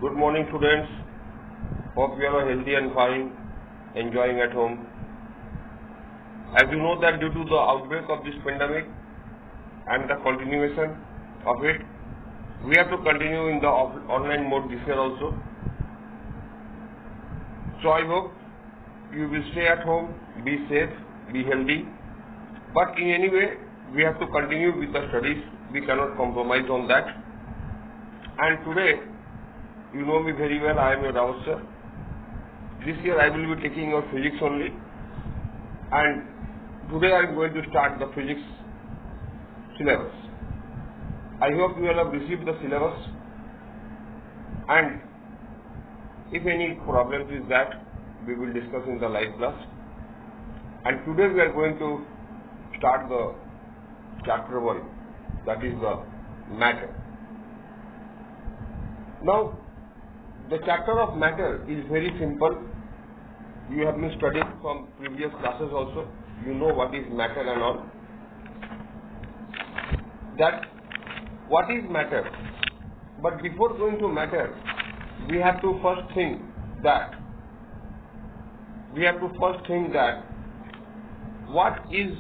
Good morning, students. Hope you are healthy and fine, enjoying at home. As you know that due to the outbreak of this pandemic and the continuation of it, we have to continue in the online mode this year also. So I hope you will stay at home, be safe, be healthy. But in any way, we have to continue with the studies. We cannot compromise on that. And today, you know me very well, I am your Rawat sir. This year I will be taking your physics only. And today I am going to start the physics syllabus. I hope you all have received the syllabus. And if any problems is that, we will discuss in the live class. And today we are going to start the chapter 1, that is the matter. Now, the chapter of matter is very simple. You have been studying from previous classes also. You know what is matter and all. That what is matter? But before going to matter, we have to first think that what is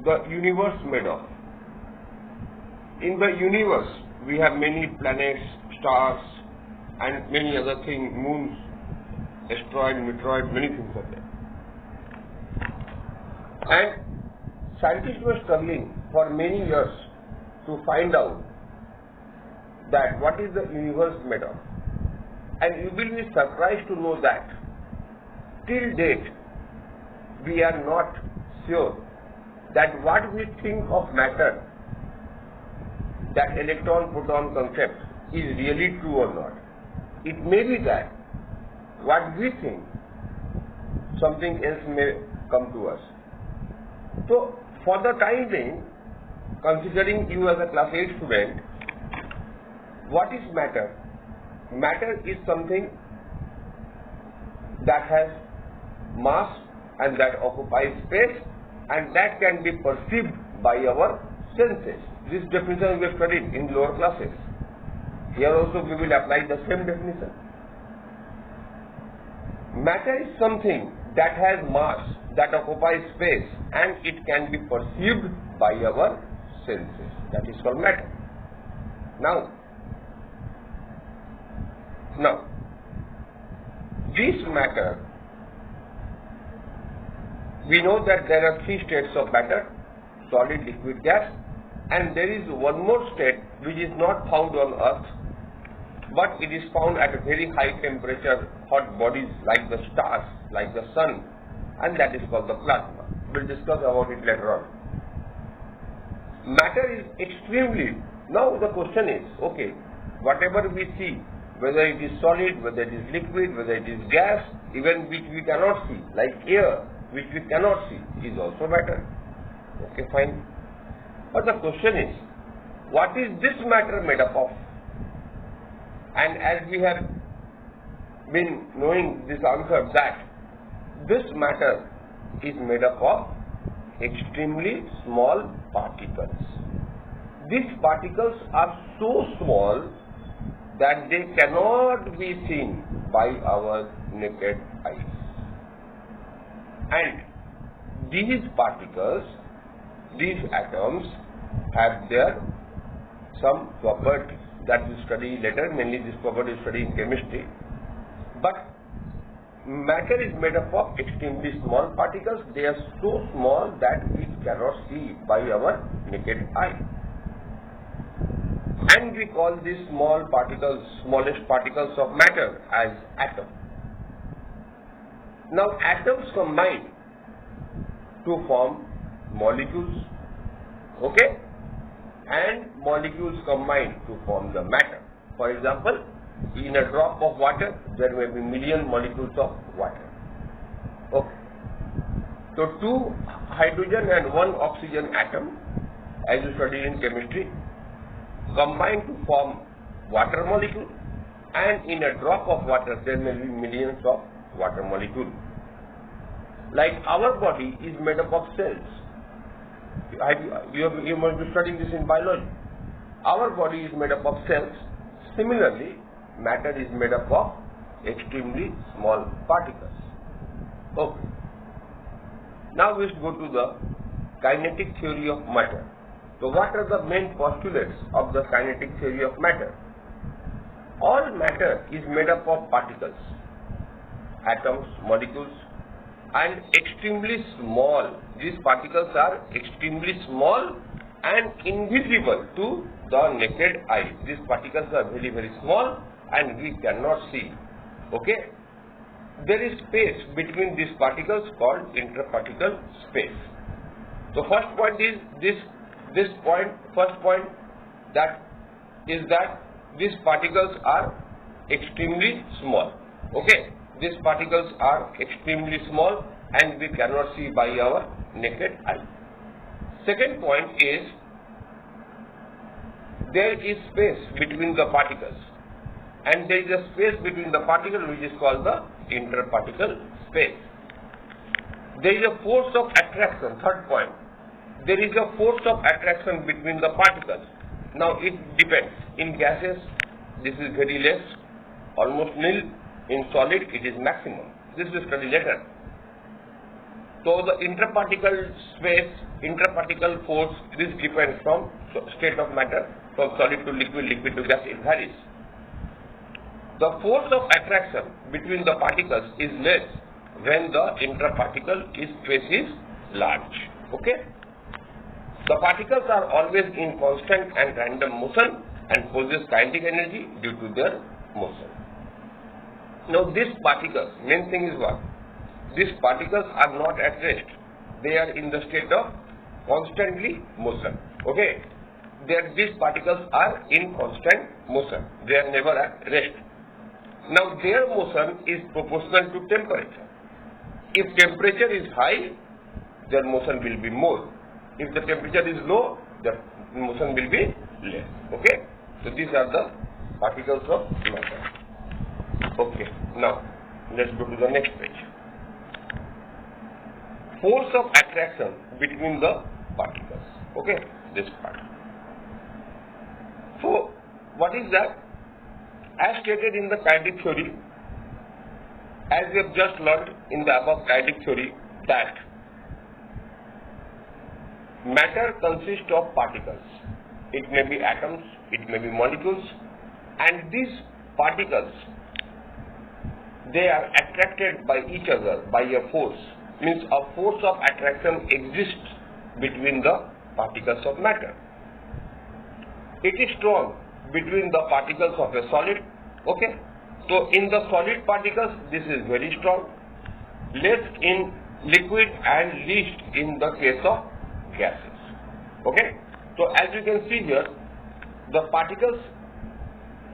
the universe made of? In the universe, we have many planets, stars, and many other things, moons, asteroid, meteoroid, many things are there. And scientists were struggling for many years to find out that what is the universe made of. And you will be surprised to know that till date we are not sure that what we think of matter, that electron-proton concept, is really true or not. It may be that what we think, something else may come to us. So, for the time being, considering you as a class 8 student, what is matter? Matter is something that has mass and that occupies space and that can be perceived by our senses. This definition we have studied in lower classes. Here also we will apply the same definition. Matter is something that has mass, that occupies space, and it can be perceived by our senses. That is called matter. Now, this matter, we know that there are 3 states of matter: solid, liquid, gas, and there is one more state which is not found on earth, but it is found at a very high temperature, hot bodies like the stars, like the sun, and that is called the plasma. We will discuss about it later on. Matter is extremely, now the question is, okay, whatever we see, whether it is solid, whether it is liquid, whether it is gas, even which we cannot see, like air, which we cannot see, is also matter. Okay, fine. But the question is, what is this matter made up of? And as we have been knowing this answer, that this matter is made up of extremely small particles. These particles are so small that they cannot be seen by our naked eyes. And these particles, these atoms, have their some properties that we study later, mainly this property is studied in chemistry. But matter is made up of extremely small particles. They are so small that we cannot see by our naked eye. And we call these small particles, smallest particles of matter, as atom. Now atoms combine to form molecules, okay? And molecules combine to form the matter. For example, in a drop of water, there may be million molecules of water. Okay. So 2 hydrogen and 1 oxygen atom, as you study in chemistry, combine to form water molecule, and in a drop of water there may be millions of water molecules. Like our body is made up of cells. You must be studying this in biology. Our body is made up of cells. Similarly, matter is made up of extremely small particles. Okay. Now we go to the kinetic theory of matter. So what are the main postulates of the kinetic theory of matter? All matter is made up of particles, atoms, molecules, and extremely small. These particles are extremely small and invisible to the naked eye. These particles are very, very small and we cannot see. Okay? There is space between these particles called interparticle space. So first point is first point that these particles are extremely small. Okay? These particles are extremely small and we cannot see by our naked eye. Second point is there is space between the particles, and there is a space between the particles which is called the interparticle space. There is a force of attraction. Third point, there is a force of attraction between the particles. Now it depends. In gases this is very less, almost nil. In solid it is maximum. This is studied later. So the interparticle space, interparticle force, this depends from state of matter, from solid to liquid, liquid to gas, it varies. The force of attraction between the particles is less when the interparticle space is large. Okay? The particles are always in constant and random motion and possess kinetic energy due to their motion. Now these particles, main thing is what? These particles are not at rest. They are in the state of constantly motion. Okay? These particles are in constant motion. They are never at rest. Now their motion is proportional to temperature. If temperature is high, their motion will be more. If the temperature is low, the motion will be less. Okay? So these are the particles of matter. Okay, now let's go to the next page. Force of attraction between the particles. Okay, this part. So, what is that? As stated in the kinetic theory, as we have just learned in the above kinetic theory, that matter consists of particles. It may be atoms, it may be molecules, and these particles, they are attracted by each other by a force. Means a force of attraction exists between the particles of matter. It is strong between the particles of a solid. Okay? So in the solid particles this is very strong, less in liquid and least in the case of gases. Okay? So as you can see here, the particles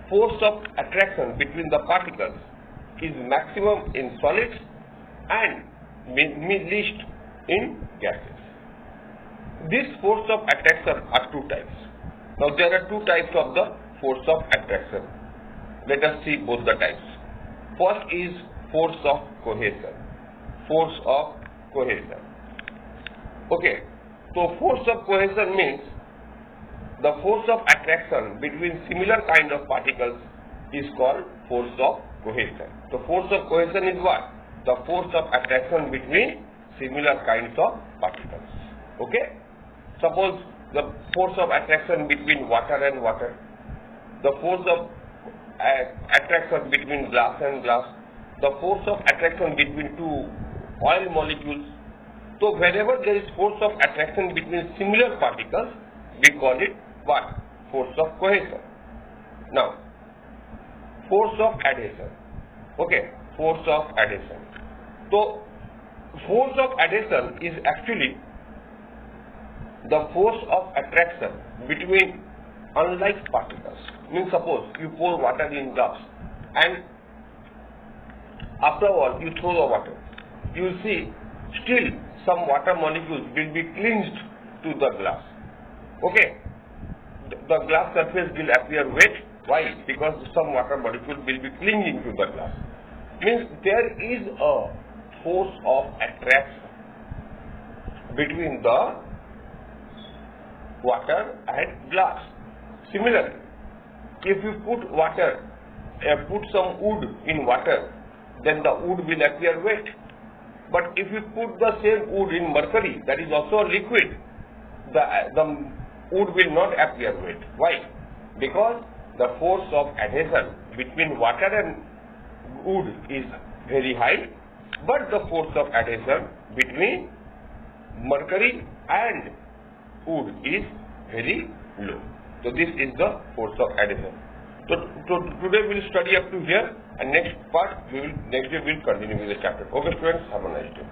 force of attraction between the particles is maximum in solids and least in gases. This force of attraction are two types. Now there are two types of the force of attraction. Let us see both the types. First is force of cohesion. Force of cohesion. Okay. So force of cohesion means the force of attraction between similar kind of particles is called force of cohesion. So force of cohesion is what? The force of attraction between similar kinds of particles. Okay? Suppose the force of attraction between water and water, the force of attraction between glass and glass, the force of attraction between two oil molecules. So wherever there is force of attraction between similar particles, we call it what? Force of cohesion. Now, force of adhesion. Okay, force of adhesion. So, force of adhesion is actually the force of attraction between unlike particles. Means suppose you pour water in glass and after all you throw the water. You will see still some water molecules will be clinged to the glass. Okay? The glass surface will appear wet. Why? Because some water molecule will be clinging to the glass. Means there is a force of attraction between the water and glass. Similarly, if you put water put some wood in water, then the wood will appear wet. But if you put the same wood in mercury, that is also a liquid, the wood will not appear wet. Why? Because the force of adhesion between water and wood is very high, but the force of adhesion between mercury and wood is very low. So this is the force of adhesion. So today we will study up to here, and next day we will continue with the chapter. Okay students, have a nice day.